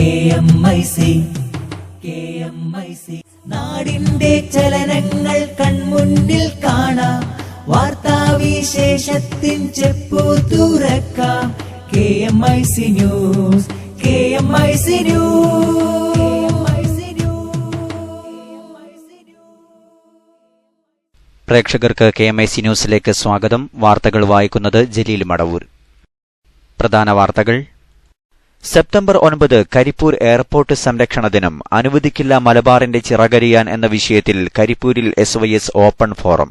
KMIC നാടിന്റെ ചലനങ്ങൾ കൺമുന്നിൽ കാണാം, വാർത്താവിശേഷത്തിൻ ചെപ്പു തുറക്കാം. KMIC news, KMIC news. പ്രേക്ഷകർക്ക് KMIC ന്യൂസിലേക്ക് സ്വാഗതം. വാർത്തകൾ വായിക്കുന്നത് ജലീൽ മടവൂർ. പ്രധാന വാർത്തകൾ. സെപ്റ്റംബർ 9 കരിപ്പൂർ എയർപോർട്ട് സംരക്ഷണ ദിനം. അനുവദിക്കില്ല മലബാറിന്റെ ചിറകരിയാൻ എന്ന വിഷയത്തിൽ കരിപ്പൂരിൽ SYS ഓപ്പൺ ഫോറം.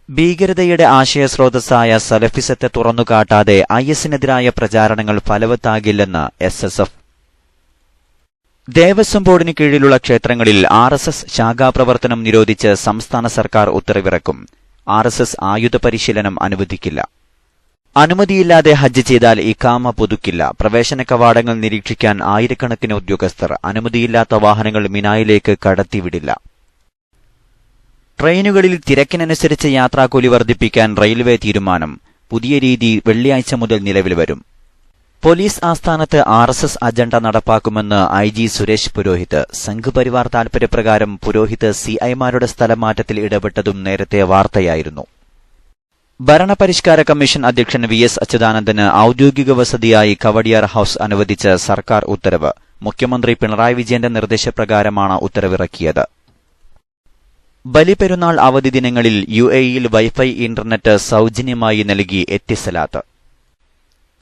ഭീകരതയുടെ ആശയസ്രോതസ്സായ സലഫിസത്തെ തുറന്നുകാട്ടാതെ IS-നെതിരായ പ്രചാരണങ്ങൾ ഫലവത്താകില്ലെന്ന് SSF. ദേവസ്വം ബോർഡിന് കീഴിലുള്ള ക്ഷേത്രങ്ങളിൽ RSS ശാഖാപ്രവർത്തനം നിരോധിച്ച് സംസ്ഥാന സർക്കാർ ഉത്തരവിറക്കും. RSS ആയുധ പരിശീലനം അനുവദിക്കില്ല. അനുമതിയില്ലാതെ ഹജ്ജ് ചെയ്താൽ ഇഖാമ പുതുക്കില്ല. പ്രവേശന കവാടങ്ങൾ നിരീക്ഷിക്കാൻ ആയിരക്കണക്കിന് ഉദ്യോഗസ്ഥർ. അനുമതിയില്ലാത്ത വാഹനങ്ങൾ മിനായിലേക്ക് കടത്തിവിടില്ല. ട്രെയിനുകളിൽ തിരക്കിനനുസരിച്ച് യാത്രാക്കൂലി വർദ്ധിപ്പിക്കാൻ റെയിൽവേ തീരുമാനം. പുതിയ രീതി വെള്ളിയാഴ്ച മുതൽ നിലവിൽ വരും. പോലീസ് ആസ്ഥാനത്ത് RSS അജണ്ട നടപ്പാക്കുമെന്ന് IG സുരേഷ് പുരോഹിത്. സംഘ് പരിവാർ താൽപര്യപ്രകാരം പുരോഹിത് CIമാരുടെ സ്ഥലമാറ്റത്തിൽ ഇടപെട്ടതും നേരത്തെ വാർത്തയായിരുന്നു. ഭരണപരിഷ്കാര കമ്മീഷൻ അധ്യക്ഷൻ VS അച്യുതാനന്ദന് ഔദ്യോഗിക വസതിയായി കവടിയാർ ഹൌസ് അനുവദിച്ച് സർക്കാർ ഉത്തരവ്. മുഖ്യമന്ത്രി പിണറായി വിജയന്റെ നിർദ്ദേശപ്രകാരമാണ് ഉത്തരവിറക്കിയത്. ബലിപെരുന്നാൾ അവധി ദിനങ്ങളിൽ UAEയിൽ വൈഫൈ ഇന്റർനെറ്റ് സൌജന്യമായി നൽകി എത്തിസലാത്ത്.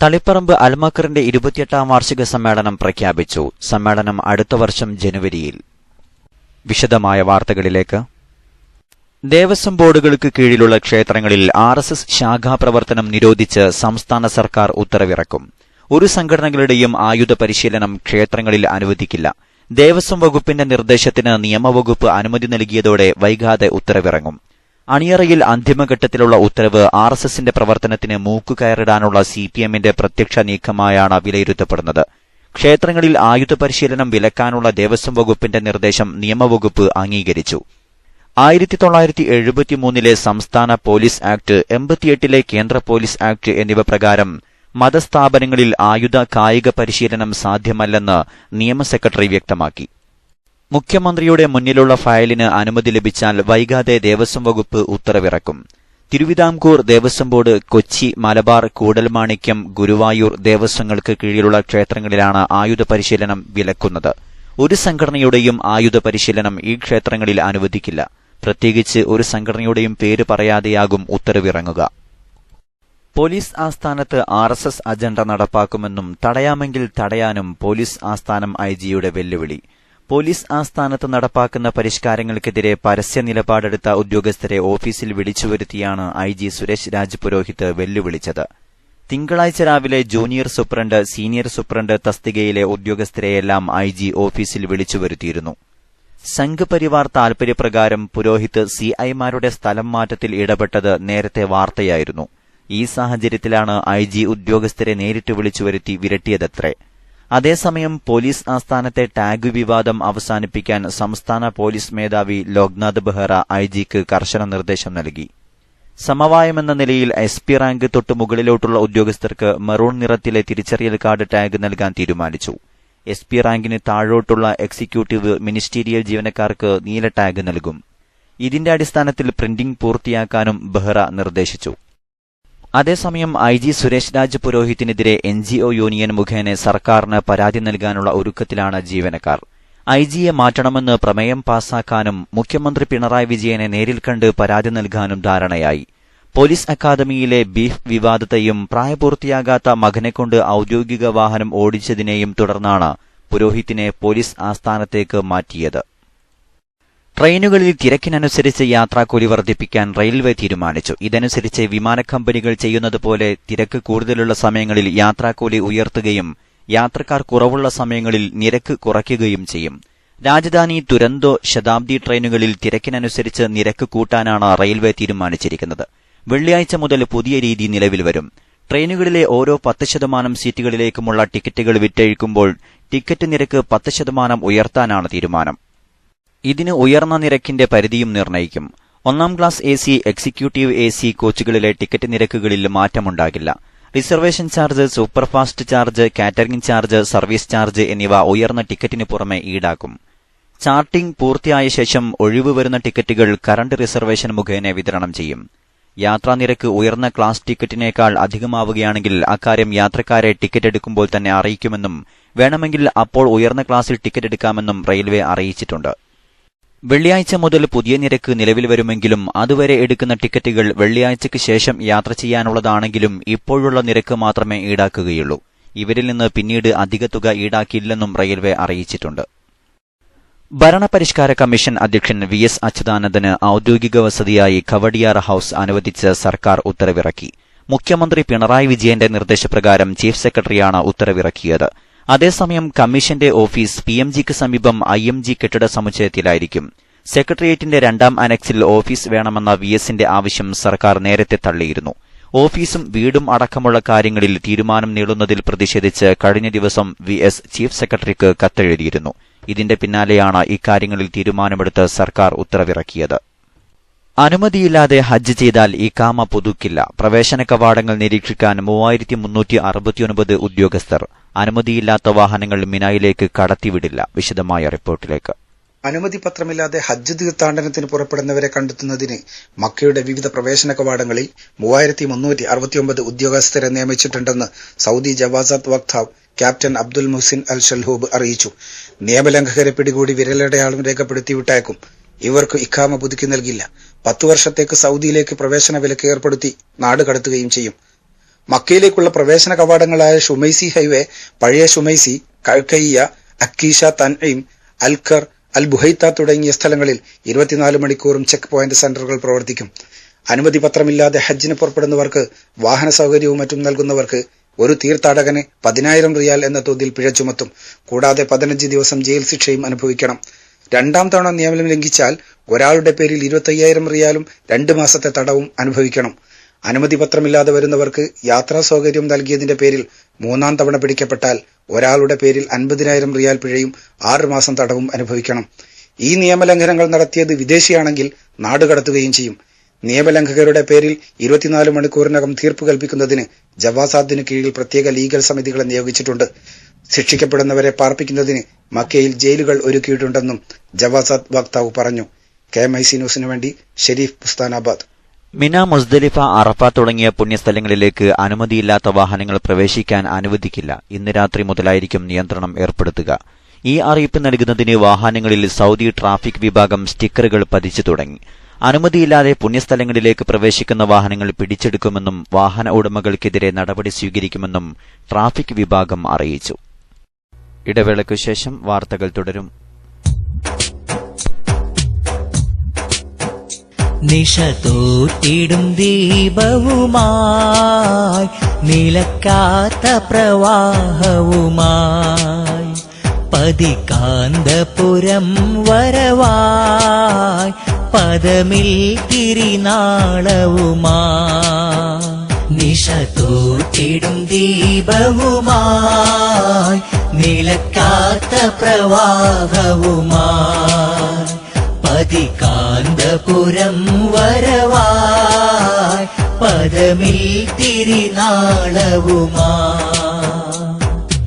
തളിപ്പറമ്പ് അൽമക്കറിന്റെ 28ാം വാർഷിക സമ്മേളനം പ്രഖ്യാപിച്ചു. സമ്മേളനം അടുത്ത വർഷം ജനുവരിയിൽ. വിശദമായ വാർത്തകളിലേക്ക്. ദേവസ്വം ബോർഡുകൾക്ക് കീഴിലുള്ള ക്ഷേത്രങ്ങളിൽ RSS ശാഖാപ്രവർത്തനം നിരോധിച്ച് സംസ്ഥാന സർക്കാർ ഉത്തരവിറക്കും. ഒരു സംഘടനകളുടെയും ആയുധ പരിശീലനം ക്ഷേത്രങ്ങളിൽ അനുവദിക്കില്ല. ദേവസ്വം വകുപ്പിന്റെ നിർദ്ദേശത്തിന് നിയമവകുപ്പ് അനുമതി നൽകിയതോടെ വൈകാതെ ഉത്തരവിറങ്ങും. അണിയറയിൽ അന്തിമഘട്ടത്തിലുള്ള ഉത്തരവ് RSSന്റെ പ്രവർത്തനത്തിന് മൂക്കുകയറിടാനുള്ള CPMന്റെ പ്രത്യക്ഷ നീക്കമായാണ് വിലയിരുത്തപ്പെടുന്നത്. ക്ഷേത്രങ്ങളിൽ ആയുധ പരിശീലനം വിലക്കാനുള്ള ദേവസ്വം വകുപ്പിന്റെ നിർദ്ദേശം നിയമവകുപ്പ് അംഗീകരിച്ചു. 1973 സംസ്ഥാന പോലീസ് ആക്ട്, 88 കേന്ദ്ര പോലീസ് ആക്ട് എന്നിവ പ്രകാരം മതസ്ഥാപനങ്ങളിൽ ആയുധ കായിക പരിശീലനം സാധ്യമല്ലെന്ന് നിയമ സെക്രട്ടറി വ്യക്തമാക്കി. മുഖ്യമന്ത്രിയുടെ മുന്നിലുള്ള ഫയലിന് അനുമതി ലഭിച്ചാൽ വൈകാതെ ദേവസ്വം വകുപ്പ് ഉത്തരവിറക്കും. തിരുവിതാംകൂർ ദേവസ്വം ബോർഡ്, കൊച്ചി, മലബാർ, കൂടൽമാണിക്യം, ഗുരുവായൂർ ദേവസ്വങ്ങൾക്ക് കീഴിലുള്ള ക്ഷേത്രങ്ങളിലാണ് ആയുധ പരിശീലനം വിലക്കുന്നത്. ഒരു സംഘടനയുടെയും ആയുധ പരിശീലനം ഈ ക്ഷേത്രങ്ങളിൽ അനുവദിക്കില്ല. പ്രത്യേകിച്ച് ഒരു സംഘടനയുടെയും പേര് പറയാതെയാകും ഉത്തരവിറങ്ങുക. പോലീസ് ആസ്ഥാനത്ത് RSS അജണ്ട നടപ്പാക്കുമെന്നും തടയാമെങ്കിൽ തടയാനും പോലീസ് ആസ്ഥാനം IGയുടെ വെല്ലുവിളി. പോലീസ് ആസ്ഥാനത്ത് നടപ്പാക്കുന്ന പരിഷ്കാരങ്ങൾക്കെതിരെ പരസ്യ നിലപാടെടുത്ത ഉദ്യോഗസ്ഥരെ ഓഫീസിൽ വിളിച്ചുവരുത്തിയാണ് IG സുരേഷ് രാജ് പുരോഹിത് വെല്ലുവിളിച്ചത്. തിങ്കളാഴ്ച രാവിലെ ജൂനിയർ സൂപ്രണ്ട്, സീനിയർ സൂപ്രണ്ട് തസ്തികയിലെ ഉദ്യോഗസ്ഥരെയെല്ലാം IG ഓഫീസിൽ വിളിച്ചുവരുത്തിയിരുന്നു. സംഘ് പരിവാർ താൽപര്യപ്രകാരം പുരോഹിത് CIമാരുടെ സ്ഥലം മാറ്റത്തിൽ ഇടപെട്ടത് നേരത്തെ വാർത്തയായിരുന്നു. ഈ സാഹചര്യത്തിലാണ് IG ഉദ്യോഗസ്ഥരെ നേരിട്ട് വിളിച്ചുവരുത്തി വിരട്ടിയതത്രേ. അതേസമയം പോലീസ് ആസ്ഥാനത്തെ ടാഗ് വിവാദം അവസാനിപ്പിക്കാൻ സംസ്ഥാന പോലീസ് മേധാവി ലോക്നാഥ് ബെഹ്റ IGക്ക് കർശന നിർദ്ദേശം നൽകി. സമവായമെന്ന നിലയിൽ SP റാങ്ക് തൊട്ടു മുകളിലോട്ടുള്ള ഉദ്യോഗസ്ഥർക്ക് മെറൂൺ നിറത്തിലെ തിരിച്ചറിയൽ കാർഡ് ടാഗ് നൽകാൻ തീരുമാനിച്ചു. SP റാങ്കിന് താഴോട്ടുള്ള എക്സിക്യൂട്ടീവ്, മിനിസ്റ്റീരിയൽ ജീവനക്കാർക്ക് നീല ടാഗ് നൽകും. ഇതിന്റെ അടിസ്ഥാനത്തിൽ പ്രിന്റിംഗ് പൂർത്തിയാക്കാനും ബെഹ്റ നിർദ്ദേശിച്ചു. അതേസമയം IG സുരേഷ് രാജ് പുരോഹിതിനെതിരെ NGO യൂണിയൻ മുഖേന സർക്കാരിന് പരാതി നൽകാനുള്ള ഒരുക്കത്തിലാണ് ജീവനക്കാർ. IGയെ മാറ്റണമെന്ന് പ്രമേയം പാസാക്കാനും മുഖ്യമന്ത്രി പിണറായി വിജയനെ നേരിൽ കണ്ട് പരാതി നൽകാനും ധാരണയായി. പോലീസ് അക്കാദമിയിലെ ബീഫ് വിവാദത്തെയും പ്രായപൂർത്തിയാകാത്ത മകനെക്കൊണ്ട് ഔദ്യോഗിക വാഹനം ഓടിച്ചതിനെയും തുടർന്നാണ് പുരോഹിതിനെ പോലീസ് ആസ്ഥാനത്തേക്ക് മാറ്റിയത്. ട്രെയിനുകളിൽ തിരക്കിനനുസരിച്ച് യാത്രാക്കൂലി വർദ്ധിപ്പിക്കാൻ റെയിൽവേ തീരുമാനിച്ചു. ഇതനുസരിച്ച് വിമാന കമ്പനികൾ ചെയ്യുന്നതുപോലെ തിരക്ക് കൂടുതലുള്ള സമയങ്ങളിൽ യാത്രാക്കൂലി ഉയർത്തുകയും യാത്രക്കാർ കുറവുള്ള സമയങ്ങളിൽ നിരക്ക് കുറയ്ക്കുകയും ചെയ്യും. രാജധാനി, തുരന്തോ, ശതാബ്ദി ട്രെയിനുകളിൽ തിരക്കിനനുസരിച്ച് നിരക്ക് കൂട്ടാനാണ് റെയിൽവേ തീരുമാനിച്ചിരിക്കുന്നത്. വെള്ളിയാഴ്ച മുതൽ പുതിയ രീതി നിലവിൽ വരും. ട്രെയിനുകളിലെ ഓരോ 10% സീറ്റുകളിലേക്കുമുള്ള ടിക്കറ്റുകൾ വിറ്റഴിക്കുമ്പോൾ ടിക്കറ്റ് നിരക്ക് 10% ഉയർത്താനാണ് തീരുമാനം. ഇതിന് ഉയർന്ന നിരക്കിന്റെ പരിധിയും നിർണ്ണയിക്കും. 1ാം ക്ലാസ് AC, എക്സിക്യൂട്ടീവ് AC കോച്ചുകളിലെ ടിക്കറ്റ് നിരക്കുകളിൽ മാറ്റമുണ്ടാകില്ല. Reservation charge, superfast charge, catering charge, service charge എന്നിവ ഉയർന്ന ടിക്കറ്റിന് പുറമെ ഈടാക്കും. ചാർട്ടിംഗ് പൂർത്തിയായ ശേഷം ഒഴിവ് വരുന്ന ടിക്കറ്റുകൾ കറന്റ് റിസർവേഷൻ മുഖേന വിതരണം ചെയ്യും. യാത്രാനിരക്ക് ഉയർന്ന ക്ലാസ് ടിക്കറ്റിനേക്കാൾ അധികമാവുകയാണെങ്കിൽ അക്കാര്യം യാത്രക്കാരെ ടിക്കറ്റ് എടുക്കുമ്പോൾ തന്നെ അറിയിക്കുമെന്നും വേണമെങ്കിൽ അപ്പോൾ ഉയർന്ന ക്ലാസിൽ ടിക്കറ്റ് എടുക്കാമെന്നും റെയിൽവേ അറിയിച്ചിട്ടുണ്ട്. വെള്ളിയാഴ്ച മുതൽ പുതിയ നിരക്ക് നിലവിൽ വരുമെങ്കിലും അതുവരെ എടുക്കുന്ന ടിക്കറ്റുകൾ വെള്ളിയാഴ്ചയ്ക്ക് ശേഷം യാത്ര ചെയ്യാനുള്ളതാണെങ്കിലും ഇപ്പോഴുള്ള നിരക്ക് മാത്രമേ ഈടാക്കുകയുള്ളൂ. ഇവരിൽ നിന്ന് പിന്നീട് അധിക തുക ഈടാക്കില്ലെന്നും റെയിൽവേ അറിയിച്ചിട്ടുണ്ട്. ഭരണപരിഷ്കാര കമ്മീഷൻ അധ്യക്ഷൻ VS അച്യുതാനന്ദന് ഔദ്യോഗിക വസതിയായി കവടിയാർ ഹൌസ് അനുവദിച്ച് സർക്കാർ ഉത്തരവിറക്കി. മുഖ്യമന്ത്രി പിണറായി വിജയന്റെ നിർദ്ദേശപ്രകാരം ചീഫ് സെക്രട്ടറിയാണ് ഉത്തരവിറക്കിയത്. അതേസമയം കമ്മീഷന്റെ ഓഫീസ് PMGക്ക് സമീപം IMG കെട്ടിട സമുച്ചയത്തിലായിരിക്കും. സെക്രട്ടേറിയറ്റിന്റെ രണ്ടാം അനക്സിൽ ഓഫീസ് വേണമെന്ന VSന്റെ ആവശ്യം സർക്കാർ നേരത്തെ തള്ളിയിരുന്നു. ഓഫീസും വീടും അടക്കമുള്ള കാര്യങ്ങളിൽ തീരുമാനം നീളുന്നതിൽ പ്രതിഷേധിച്ച് കഴിഞ്ഞ ദിവസം VS ചീഫ് സെക്രട്ടറിക്ക് കത്തെഴുതിയിരുന്നു. ഇതിന്റെ പിന്നാലെയാണ് ഇക്കാര്യങ്ങളിൽ തീരുമാനമെടുത്ത് സർക്കാർ ഉത്തരവിറക്കിയത്. അനുമതിയില്ലാതെ ഹജ്ജ് ചെയ്താൽ ഇഖാമ പുതുക്കില്ല. പ്രവേശന കവാടങ്ങൾ നിരീക്ഷിക്കാൻ 3369 ഉദ്യോഗസ്ഥർ. അനുമതിയില്ലാത്ത വാഹനങ്ങൾ മിനായിലേക്ക് കടത്തിവിടില്ല. വിശദമായ റിപ്പോർട്ടിലേക്ക്. അനുമതി പത്രമില്ലാതെ ഹജ്ജ് തീർത്ഥാടനത്തിന് പുറപ്പെടുന്നവരെ കണ്ടെത്തുന്നതിന് മക്കയുടെ വിവിധ പ്രവേശന കവാടങ്ങളിൽ 3369 ഉദ്യോഗസ്ഥരെ നിയമിച്ചിട്ടുണ്ടെന്ന് സൗദി ജവാസാത്ത് വക്താവ് ക്യാപ്റ്റൻ അബ്ദുൽ മുഹ്സിൻ അൽ ഷൽഹൂബ് അറിയിച്ചു. നിയമലംഘകരെ പിടികൂടി വിരലടയാളം രേഖപ്പെടുത്തി വിട്ടയക്കും. ഇവർക്ക് ഇഖാമ പുതുക്കി നൽകില്ല. 10 വർഷത്തേക്ക് സൗദിയിലേക്ക് പ്രവേശന വിലക്ക് ഏർപ്പെടുത്തി നാട് കടത്തുകയും ചെയ്യും. മക്കയിലേക്കുള്ള പ്രവേശന കവാടങ്ങളായ ഷുമൈസി ഹൈവേ, പഴയ ഷുമൈസി, കഴ്കയ്യ, അക്കീഷ, തൻഈം, അൽഖർ, അൽ ബുഹൈത്ത തുടങ്ങിയ സ്ഥലങ്ങളിൽ 24 മണിക്കൂറും ചെക്ക് പോയിന്റ് സെന്ററുകൾ പ്രവർത്തിക്കും. അനുമതി പത്രമില്ലാതെ ഹജ്ജിന് പുറപ്പെടുന്നവർക്ക് വാഹന സൗകര്യവും മറ്റും നൽകുന്നവർക്ക് ഒരു തീർത്ഥാടകന് 10,000 റിയാൽ എന്ന തോതിൽ പിഴ ചുമത്തും. കൂടാതെ 15 ദിവസം ജയിൽ ശിക്ഷയും അനുഭവിക്കണം. രണ്ടാം തവണ നിയമം ലംഘിച്ചാൽ ഒരാളുടെ പേരിൽ 25,000 റിയാലും 2 മാസത്തെ തടവും അനുഭവിക്കണം. അനുമതി പത്രമില്ലാതെ വരുന്നവർക്ക് യാത്രാ സൗകര്യം നൽകിയതിന്റെ പേരിൽ 3ാം തവണ പിടിക്കപ്പെട്ടാൽ ഒരാളുടെ പേരിൽ 50,000 റിയാൽ പിഴയും 6 മാസം തടവും അനുഭവിക്കണം. ഈ നിയമലംഘനങ്ങൾ നടത്തിയത് വിദേശിയാണെങ്കിൽ നാടുകടത്തുകയും ചെയ്യും. നിയമലംഘകരുടെ പേരിൽ 24 മണിക്കൂറിനകം തീർപ്പ് കൽപ്പിക്കുന്നതിന് ജവാസാത്തിന് കീഴിൽ പ്രത്യേക ലീഗൽ സമിതികളെ നിയോഗിച്ചിട്ടുണ്ട്. ശിക്ഷിക്കപ്പെടുന്നവരെ പാർപ്പിക്കുന്നതിന് മക്കയിൽ ജയിലുകൾ ഒരുക്കിയിട്ടുണ്ടെന്നും ജവാസാത്ത് വക്താവ് പറഞ്ഞു. KMIC ന്യൂസിനു വേണ്ടി ഷെരീഫ് പുസ്താനാബാദ്. മിന, മുസ്ദലിഫ, അറഫ തുടങ്ങിയ പുണ്യസ്ഥലങ്ങളിലേക്ക് അനുമതിയില്ലാത്ത വാഹനങ്ങൾ പ്രവേശിക്കാൻ അനുവദിക്കില്ല. ഇന്ന് രാത്രി മുതലായിരിക്കും നിയന്ത്രണം ഏർപ്പെടുത്തുക. ഈ അറിയിപ്പ് നൽകുന്നതിന് വാഹനങ്ങളിൽ സൗദി ട്രാഫിക് വിഭാഗം സ്റ്റിക്കറുകൾ പതിച്ചു തുടങ്ങി. അനുമതിയില്ലാതെ പുണ്യസ്ഥലങ്ങളിലേക്ക് പ്രവേശിക്കുന്ന വാഹനങ്ങൾ പിടിച്ചെടുക്കുമെന്നും വാഹന ഉടമകൾക്കെതിരെ നടപടി സ്വീകരിക്കുമെന്നും ട്രാഫിക് വിഭാഗം അറിയിച്ചു. ഇടവേളയ്ക്കു ശേഷം വാർത്തകൾ തുടരും. നിശ തോറ്റിടും ദീപവുമായി നിലക്കാത്ത പ്രവാഹവുമായി പതികാന്തപുരം വരവായി പദമിൽ തിരിനാളവുമായി നിശ തോറ്റിടും ദീപവുമായി നിലക്കാത്ത പ്രവാഹവുമായി പതികാന്തപുരം വരവായി പദമിൽ തിരിനാളവുമായി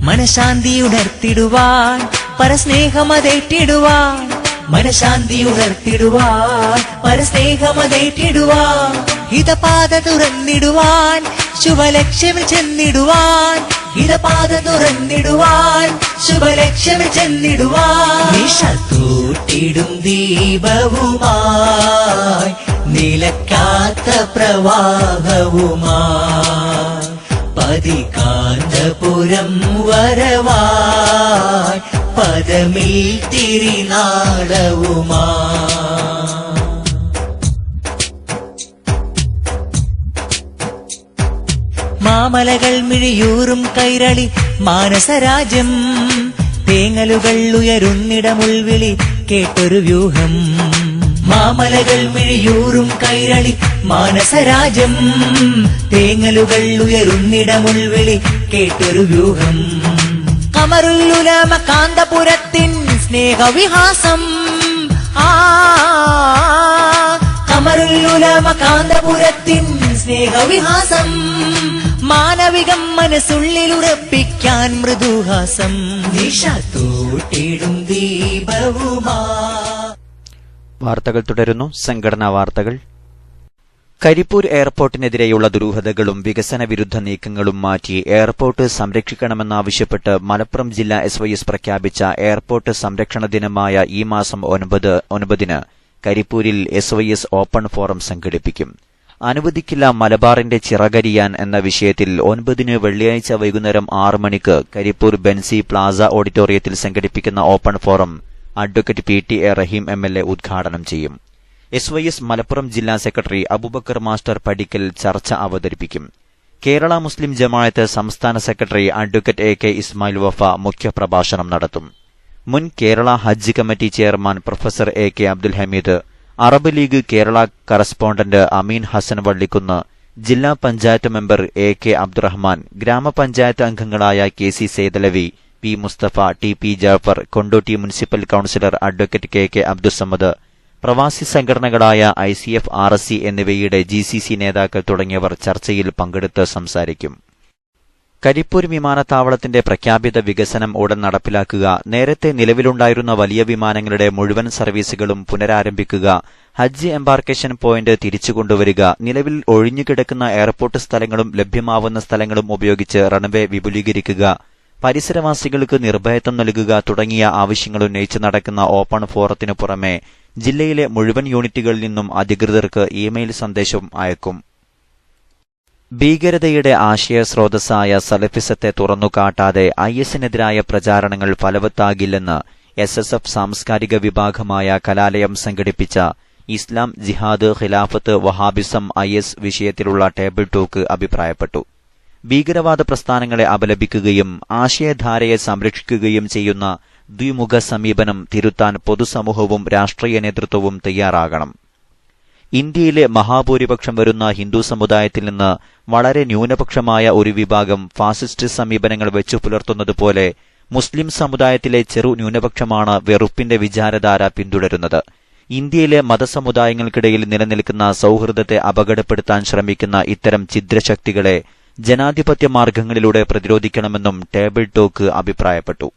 മനഃശാന്തി ഉണർത്തിടുവാൻ പരസ്നേഹമതേറ്റിടുവാൻ മനഃശാന്തി ഉണർത്തിടുവാൻ പരസ്നേഹമതേറ്റിടുവാൻ ഹിതപാത തുറന്നിടുവാൻ ശുഭലക്ഷ്യമിൽ ചെന്നിടുവാൻ ഹിതപാത തുറന്നിടുവാൻ ശുഭലക്ഷ്യമിൽ ചെന്നിടുവാൻ നിശ തോറ്റിടും ദീപവുമായി നിലക്കാത്ത പ്രവാഹവുമായി പതികാന്തപുരം വരവായി പദമിൽ തിരിനാളവുമായി മാമലകൾ മിഴിയൂറും കൈരളി മാനസരാജ്യം തേങ്ങലുകൾ ഉയരുന്നിടമുൾവിളി കേട്ടൊരു വ്യൂഹം മാമലകൾ മിഴിയൂറും കൈരളി മാനസരാജ്യം തേങ്ങലുകൾ ഉയരുന്നിടമുൾവിളി കേട്ടൊരു വ്യൂഹം കമറുല്ലുലമ കാന്തപുരത്തിൻ സ്നേഹവിഹാസം കമറുല്ലുലമ കാന്തപുരത്തിൻ സ്നേഹവിഹാസം മാനവികം മനസ്സുള്ളിലുറപ്പിക്കാൻ മൃദുഹാസം നിശ തൂട്ടിടും ദീപവുമാ. വാർത്തകൾ തുടരുന്നു. സംഘടനാ വാർത്തകൾ. കരിപ്പൂർ എയർപോർട്ടിനെതിരെയുള്ള ദുരൂഹതകളും വികസന വിരുദ്ധ നീക്കങ്ങളും മാറ്റി എയർപോർട്ട് സംരക്ഷിക്കണമെന്നാവശ്യപ്പെട്ട് മലപ്പുറം ജില്ലാ SYS പ്രഖ്യാപിച്ച എയർപോർട്ട് സംരക്ഷണ ദിനമായ ഈ മാസം 9 കരിപ്പൂരിൽ SYS ഓപ്പൺ ഫോറം സംഘടിപ്പിക്കും. അനുവദിക്കില്ല മലബാറിന്റെ ചിറകരിയാൻ എന്ന വിഷയത്തിൽ 9 വെള്ളിയാഴ്ച വൈകുന്നേരം 6 മണിക്ക് കരിപ്പൂർ ബെൻസി പ്ലാസ ഓഡിറ്റോറിയത്തിൽ സംഘടിപ്പിക്കുന്ന ഓപ്പൺ ഫോറം അഡ്വക്കേറ്റ് PT.A. റഹീം MLA ഉദ്ഘാടനം ചെയ്യും. SYS മലപ്പുറം ജില്ലാ സെക്രട്ടറി അബൂബക്കർ മാസ്റ്റർ പടിക്കൽ ചർച്ച അവതരിപ്പിക്കും. കേരള മുസ്ലിം ജമാഅത്ത് സംസ്ഥാന secretary advocate AK Ismail Wafa മുഖ്യപ്രഭാഷണം നടത്തും. മുൻ Kerala Haj committee chairman professor AK Abdul Hameed, Arab league Kerala correspondent Ameen Hassan Vallikkunnu, ജില്ലാ പഞ്ചായത്ത് മെമ്പർ AK അബ്ദുറഹ്മാൻ, ഗ്രാമപഞ്ചായത്ത് അംഗങ്ങളായ KC Saidalavi, P Musthafa, TP Jafar, Kondotty municipal councillor advocate KK Abdussamad, പ്രവാസി സംഘടനകളായ ICF, RSC എന്നിവയുടെ GCC നേതാക്കൾ തുടങ്ങിയവർ ചർച്ചയിൽ പങ്കെടുത്ത് സംസാരിക്കും. കരിപ്പൂർ വിമാനത്താവളത്തിന്റെ പ്രഖ്യാപിത വികസനം ഉടൻ നടപ്പിലാക്കുക, നേരത്തെ നിലവിലുണ്ടായിരുന്ന വലിയ വിമാനങ്ങളുടെ മുഴുവൻ സർവീസുകളും പുനരാരംഭിക്കുക, ഹജ്ജ് എംബാർക്കേഷൻ പോയിന്റ് തിരിച്ചുകൊണ്ടുവരിക, നിലവിൽ ഒഴിഞ്ഞുകിടക്കുന്ന എയർപോർട്ട് സ്ഥലങ്ങളും ലഭ്യമാവുന്ന സ്ഥലങ്ങളും ഉപയോഗിച്ച് റൺവേ വിപുലീകരിക്കുക, പരിസരവാസികൾക്ക് നിർഭയത്വം നൽകുക തുടങ്ങിയ ആവശ്യങ്ങൾ ഉന്നയിച്ച് നടക്കുന്ന ഓപ്പൺ ഫോറത്തിനു പുറമെ ജില്ലയിലെ മുഴുവൻ യൂണിറ്റുകളിൽ നിന്നും അധികൃതർക്ക് ഇമെയിൽ സന്ദേശവും അയക്കും. ഭീകരതയുടെ ആശയസ്രോതസ്സായ സലഫിസത്തെ തുറന്നുകാട്ടാതെ IS-നെതിരായ പ്രചാരണങ്ങൾ ഫലവത്താകില്ലെന്ന് SSF സാംസ്കാരിക വിഭാഗമായ കലാലയം സംഘടിപ്പിച്ച ഇസ്ലാം, ജിഹാദ്, ഖിലാഫത്ത്, വഹാബിസം, IS വിഷയത്തിലുള്ള ടേബിൾ ടോക്ക് അഭിപ്രായപ്പെട്ടു. ഭീകരവാദ പ്രസ്ഥാനങ്ങളെ അപലപിക്കുകയും ആശയധാരയെ സംരക്ഷിക്കുകയും ചെയ്യുന്ന ദ്വിമുഖ സമീപനം തിരുത്താൻ പൊതുസമൂഹവും രാഷ്ട്രീയ നേതൃത്വവും തയ്യാറാകണം. ഇന്ത്യയിലെ മഹാഭൂരിപക്ഷം വരുന്ന ഹിന്ദു സമുദായത്തിൽ നിന്ന് വളരെ ന്യൂനപക്ഷമായ ഒരു വിഭാഗം ഫാസിസ്റ്റ് സമീപനങ്ങൾ വെച്ചു പുലർത്തുന്നതുപോലെ മുസ്ലിം സമുദായത്തിലെ ചെറു ന്യൂനപക്ഷമാണ് വെറുപ്പിന്റെ വിചാരധാര പിന്തുടരുന്നത്. ഇന്ത്യയിലെ മതസമുദായങ്ങൾക്കിടയിൽ നിലനിൽക്കുന്ന സൌഹൃദത്തെ അപകടപ്പെടുത്താൻ ശ്രമിക്കുന്ന ഇത്തരം ഛിദ്രശക്തികളെ ജനാധിപത്യ മാർഗങ്ങളിലൂടെ പ്രതിരോധിക്കണമെന്നും ടേബിൾ ടോക്ക് അഭിപ്രായപ്പെട്ടു.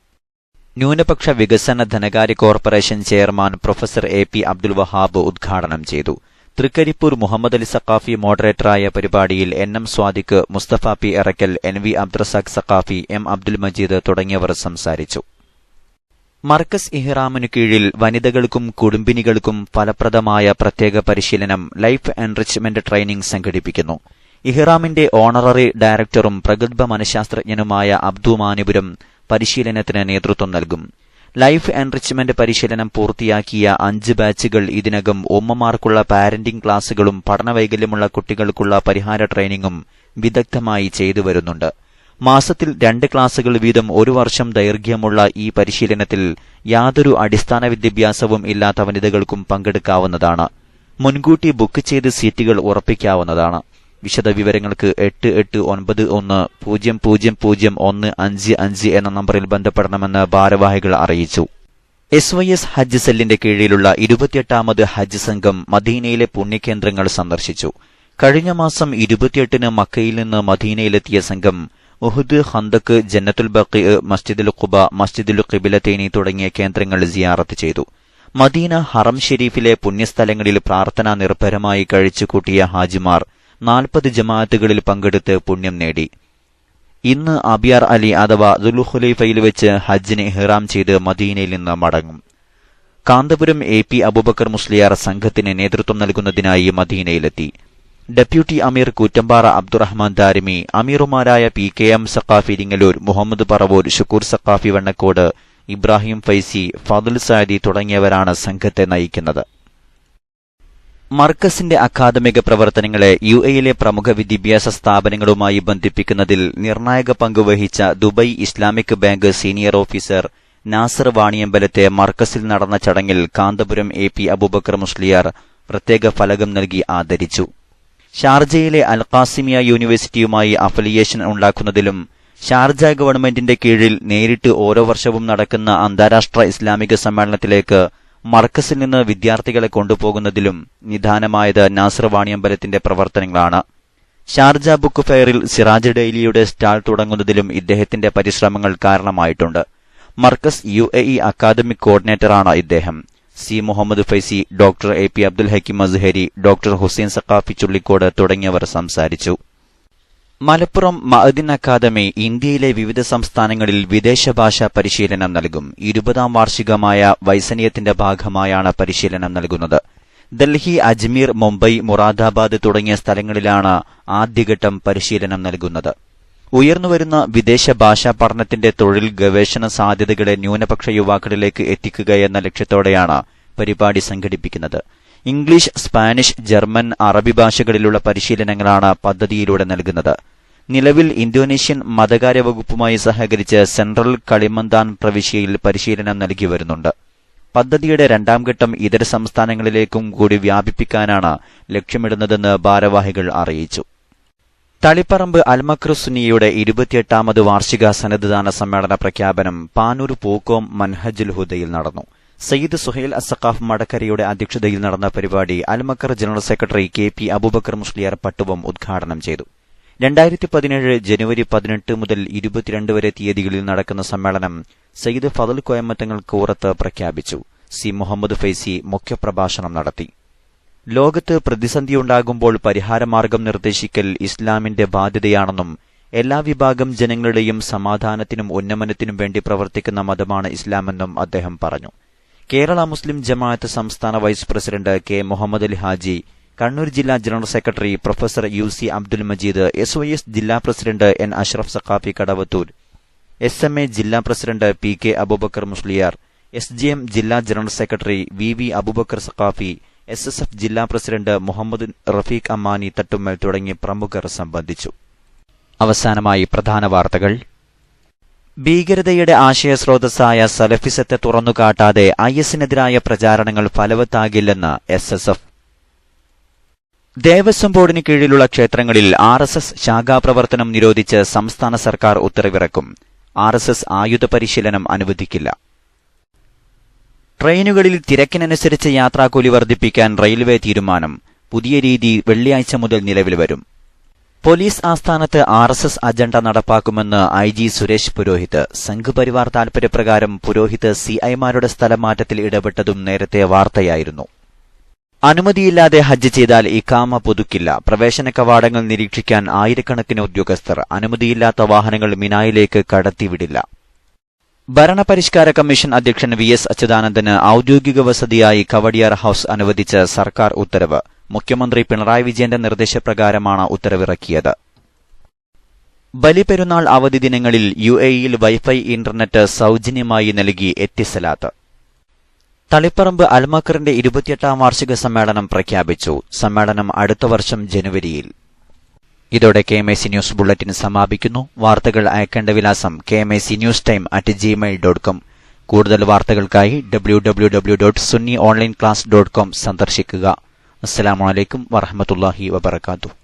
ന്യൂനപക്ഷ വികസന ധനകാര്യ corporation chairman professor AP Abdul Wahab ഉദ്ഘാടനം ചെയ്തു. തൃക്കരിപ്പൂർ മുഹമ്മദ് അലി സഖാഫി മോഡറേറ്ററായ പരിപാടിയിൽ NM Sadiq, Mustafa P എറക്കൽ, NV Abdurazak Saqafi, M Abdul Majeed തുടങ്ങിയവർ സംസാരിച്ചു. മർക്കസ് ഇഹ്റാമിനു കീഴിൽ വനിതകൾക്കും കുടുംബിനികൾക്കും ഫലപ്രദമായ പ്രത്യേക പരിശീലനം ലൈഫ് എൻറിച്ച്മെന്റ് ട്രെയിനിംഗ് സംഘടിപ്പിക്കുന്നു. ഇഹ്റാമിന്റെ ഓണററി ഡയറക്ടറും പ്രഗത്ഭ മനഃശാസ്ത്രജ്ഞനുമായ അബ്ദു മാനിപുരം പരിശീലനത്തിന് നേതൃത്വം നൽകും. ലൈഫ് എൻറിച്ച്മെന്റ് പരിശീലനം പൂർത്തിയാക്കിയ 5 ബാച്ചുകൾ ഇതിനകം ഉമ്മമാർക്കുള്ള പാരന്റിംഗ് ക്ലാസുകളും പഠനവൈകല്യമുള്ള കുട്ടികൾക്കുള്ള പരിഹാര ട്രെയിനിങ്ങും വിദഗ്ധമായി ചെയ്തുവരുന്നുണ്ട്. മാസത്തിൽ 2 ക്ലാസുകൾ വീതം 1 വർഷം ദൈർഘ്യമുള്ള ഈ പരിശീലനത്തിൽ യാതൊരു അടിസ്ഥാന വിദ്യാഭ്യാസവും ഇല്ലാത്ത വനിതകൾക്കും പങ്കെടുക്കാവുന്നതാണ്. മുൻകൂട്ടി ബുക്ക് ചെയ്ത് സീറ്റുകൾ ഉറപ്പിക്കാവുന്നതാണ്. വിശദവിവരങ്ങൾക്ക് 8891000155 എന്ന നമ്പറിൽ ബന്ധപ്പെടണമെന്ന് ഭാരവാഹികൾ അറിയിച്ചു. SYS ഹജ്ജ് സെല്ലിന്റെ കീഴിലുള്ള 28ാമത് ഹജ്ജ് സംഘം മദീനയിലെ പുണ്യകേന്ദ്രങ്ങൾ സന്ദർശിച്ചു. കഴിഞ്ഞ മാസം 28-ന് മക്കയിൽ നിന്ന് മദീനയിലെത്തിയ സംഘം ഉഹുദ്, ഖന്തക്ക്, ജന്നത്തുൽ ബഖീ, മസ്ജിദുൽ ഖുബ, മസ്ജിദുൽ ഖിബ്ലതൈനി തുടങ്ങിയ കേന്ദ്രങ്ങൾ സിയാറത്ത് ചെയ്തു. മദീന ഹറം ഷെരീഫിലെ പുണ്യസ്ഥലങ്ങളിൽ പ്രാർത്ഥന നിർഭരമായി കഴിച്ചുകൂട്ടിയ ഹാജിമാർ 40 ജമാഅത്തുകളിൽ പങ്കെടുത്ത് പുണ്യം നേടി. ഇന്ന് അബിയാർ അലി അഥവാ ദുൽഖുലൈഫയിൽ വെച്ച് ഹജ്ജിന് ഇഹ്റാം ചെയ്ത് മദീനയിൽ നിന്ന് മടങ്ങും. കാന്തപുരം AP അബൂബക്കർ മുസ്ലിയാർ സംഘത്തിന് നേതൃത്വം നൽകുന്നതിനായി മദീനയിലെത്തി. ഡെപ്യൂട്ടി അമീർ കൂറ്റമ്പാറ അബ്ദുറഹ്മാൻ ദാരിമി, അമീറുമാരായ PKM സഖാഫി ഇരിങ്ങലൂർ, മുഹമ്മദ് പറവൂർ, ഷുക്കൂർ സഖാഫി വണ്ണക്കോട്, ഇബ്രാഹിം ഫൈസി, ഫാദുൽ സാദി തുടങ്ങിയവരാണ് സംഘത്തെ നയിക്കുന്നത്. മർക്കസിന്റെ അക്കാദമിക പ്രവർത്തനങ്ങളെ UAE-യിലെ പ്രമുഖ വിദ്യാഭ്യാസ സ്ഥാപനങ്ങളുമായി ബന്ധിപ്പിക്കുന്നതിൽ നിർണായക പങ്കുവഹിച്ച Dubai Islamic bank senior officer Nasar വാണിയമ്പലത്തെ മർക്കസിൽ നടന്ന ചടങ്ങിൽ കാന്തപുരം AP അബൂബക്കർ മുസ്ലിയാർ പ്രത്യേക ഫലകം നൽകി ആദരിച്ചു. ഷാർജയിലെ അൽ ഖാസിമിയ യൂണിവേഴ്സിറ്റിയുമായി അഫിലിയേഷൻ ഉണ്ടാക്കുന്നതിലും ഷാർജ ഗവൺമെന്റിന്റെ കീഴിൽ നേരിട്ട് ഓരോ വർഷവും നടക്കുന്ന അന്താരാഷ്ട്ര ഇസ്ലാമിക സമ്മേളനത്തിലേക്ക് മർക്കസിൽ നിന്ന് വിദ്യാർത്ഥികളെ കൊണ്ടുപോകുന്നതിലും നിദാനമായത് നാസർ വാണിയമ്പലത്തിന്റെ പ്രവർത്തനങ്ങളാണ്. ഷാർജ ബുക്ക് ഫെയറിൽ സിറാജ് ഡെയിലിയുടെ സ്റ്റാൾ തുടങ്ങുന്നതിലും ഇദ്ദേഹത്തിന്റെ പരിശ്രമങ്ങൾ കാരണമായിട്ടുണ്ട്. മർക്കസ് UAE അക്കാദമിക് കോർഡിനേറ്ററാണ് ഇദ്ദേഹം. C Muhammad Faizy, doctor AP Abdul Hakeem Azhari, doctor Hussain Saqafi Chullikode തുടങ്ങിയവർ സംസാരിച്ചു. മലപ്പുറം മഅദിൻ അക്കാദമി ഇന്ത്യയിലെ വിവിധ സംസ്ഥാനങ്ങളിൽ വിദേശ ഭാഷാ പരിശീലനം നൽകും. 20ാം വാർഷികമായ വൈസനീയത്തിന്റെ ഭാഗമായാണ് പരിശീലനം നൽകുന്നത്. ഡൽഹി, അജ്മീർ, മുംബൈ, മുറാദാബാദ് തുടങ്ങിയ സ്ഥലങ്ങളിലാണ് ആദ്യഘട്ടം പരിശീലനം നൽകുന്നത്. ഉയർന്നുവരുന്ന വിദേശ ഭാഷാ പഠനത്തിന്റെ തൊഴിൽ ഗവേഷണ സാധ്യതകളെ ന്യൂനപക്ഷ യുവാക്കളിലേക്ക് എത്തിക്കുകയെന്ന ലക്ഷ്യത്തോടെയാണ് പരിപാടി സംഘടിപ്പിക്കുന്നത്. ഇംഗ്ലീഷ്, സ്പാനിഷ്, ജർമ്മൻ, അറബി ഭാഷകളിലുള്ള പരിശീലനങ്ങളാണ് പദ്ധതിയിലൂടെ നൽകുന്നത്. നിലവിൽ ഇന്തോനേഷ്യൻ മതകാര്യ വകുപ്പുമായി സഹകരിച്ച് സെൻട്രൽ കളിമന്താൻ പ്രവിശ്യയിൽ പരിശീലനം നൽകി വരുന്നുണ്ട്. പദ്ധതിയുടെ 2ാം ഘട്ടം ഇതര സംസ്ഥാനങ്ങളിലേക്കും കൂടി വ്യാപിപ്പിക്കാനാണ് ലക്ഷ്യമിടുന്നതെന്ന് ഭാരവാഹികൾ അറിയിച്ചു. തളിപ്പറമ്പ് അൽമക്ർ സുന്നിയുടെ 28ാമത് വാർഷിക സനദ്ദാന സമ്മേളന പ്രഖ്യാപനം പാനൂർ പൂക്കോം മൻഹജുൽ ഹുദയിൽ നടന്നു. സയ്യിദ് സുഹൈൽ അസ്സഖാഫ് മടക്കരയുടെ അധ്യക്ഷതയിൽ നടന്ന പരിപാടി Almaqar general secretary KP Abubakar Musliyar Pattuvam ഉദ്ഘാടനം ചെയ്തു. 2017 ജനുവരി 18 മുതൽ 22 വരെ തീയതികളിൽ നടക്കുന്ന സമ്മേളനം സയ്യിദ് ഫضൽ കോയമ്മത്തങ്ങൾ കൂറത്ത് പ്രഖ്യാപിച്ചു. സി മുഹമ്മദ് ഫൈസി മുഖ്യപ്രഭാഷണം നടത്തി. ലോകത്ത് പ്രതിസന്ധിയുണ്ടാകുമ്പോൾ പരിഹാരമാർഗം നിർദ്ദേശിക്കൽ ഇസ്ലാമിന്റെ ബാധ്യതയാണെന്നും എല്ലാ വിഭാഗം ജനങ്ങളുടെയും സമാധാനത്തിനും ഉന്നമനത്തിനും വേണ്ടി പ്രവർത്തിക്കുന്ന മതമാണ് ഇസ്ലാമെന്നും അദ്ദേഹം പറഞ്ഞു. കേരള മുസ്ലിം ജമാഅത്ത് സംസ്ഥാന vice president K Muhammad Ali Haji, Kannur ജില്ലാ general secretary professor UC Abdul Majeed, SYS ജില്ലാ president N Ashraf Saqafi Kadavathur, SMA ജില്ലാ president PK Abubakar Musliyar, SGM ജില്ലാ general secretary VV Abubakar Saqafi, SSF ജില്ലാ പ്രസിഡന്റ് മുഹമ്മദ് റഫീഖ് അമ്മാനി തട്ടുമ്മൽ തുടങ്ങി പ്രമുഖർ സംബന്ധിച്ചു. അവസാനമായി പ്രധാന വാർത്തകൾ. ഭീകരതയുടെ ആശയസ്രോതസ്സായ സലഫിസത്തെ തുറന്നുകാട്ടാതെ IS-നെതിരായ പ്രചാരണങ്ങൾ ഫലവത്താകില്ലെന്ന് SSF. ദേവസ്വം ബോർഡിന് കീഴിലുള്ള ക്ഷേത്രങ്ങളിൽ RSS ശാഖാപ്രവർത്തനം നിരോധിച്ച് സംസ്ഥാന സർക്കാർ ഉത്തരവിറക്കും. RSS ആയുധ പരിശീലനം അനുവദിക്കില്ല. ട്രെയിനുകളിൽ തിരക്കിനനുസരിച്ച് യാത്രാക്കൂലി വർദ്ധിപ്പിക്കാൻ റെയിൽവേ തീരുമാനം. പുതിയ രീതി വെള്ളിയാഴ്ച മുതൽ നിലവിൽ വരും. പോലീസ് ആസ്ഥാനത്ത് RSS അജണ്ട നടപ്പാക്കുമെന്ന് IG സുരേഷ് പുരോഹിത്. സംഘ് പരിവാർ താൽപര്യപ്രകാരം പുരോഹിത് CIമാരുടെ സ്ഥലമാറ്റത്തിൽ ഇടപെട്ടതും നേരത്തെ വാർത്തയായിരുന്നു. അനുമതിയില്ലാതെ ഹജ്ജ് ചെയ്താൽ ഇഖാമ പുതുക്കില്ല. പ്രവേശന കവാടങ്ങൾ നിരീക്ഷിക്കാൻ ആയിരക്കണക്കിന് ഉദ്യോഗസ്ഥർ. അനുമതിയില്ലാത്ത വാഹനങ്ങൾ മിനായിലേക്ക് കടത്തിവിടില്ല. ഭരണപരിഷ്കാര കമ്മീഷൻ അധ്യക്ഷൻ VS അച്യുതാനന്ദന് ഔദ്യോഗിക വസതിയായി കവടിയാർ ഹൌസ് അനുവദിച്ച് സർക്കാർ ഉത്തരവ്. മുഖ്യമന്ത്രി പിണറായി വിജയന്റെ നിർദ്ദേശപ്രകാരമാണ് ഉത്തരവിറക്കിയത്. ബലിപെരുന്നാൾ അവധി ദിനങ്ങളിൽ UAEയിൽ വൈഫൈ ഇന്റർനെറ്റ് സൌജന്യമായി നൽകി എത്തിസലാത്ത്. തളിപ്പറമ്പ് അൽമക്കറിന്റെ 28ാം വാർഷിക സമ്മേളനം പ്രഖ്യാപിച്ചു. സമ്മേളനം അടുത്ത വർഷം ജനുവരിയിൽ. ഇതോടെ KMAC ന്യൂസ് ബുള്ളറ്റിൻ സമാപിക്കുന്നു. വാർത്തകൾ അയക്കേണ്ട വിലാസം kmacnewstime@gmail.com. കൂടുതൽ വാർത്തകൾക്കായി www.sunnyonlineclass.com സന്ദർശിക്കുക. അസ്സലാമു അലൈക്കും വറഹ്മത്തുള്ളാഹി വബറകാതുഹു.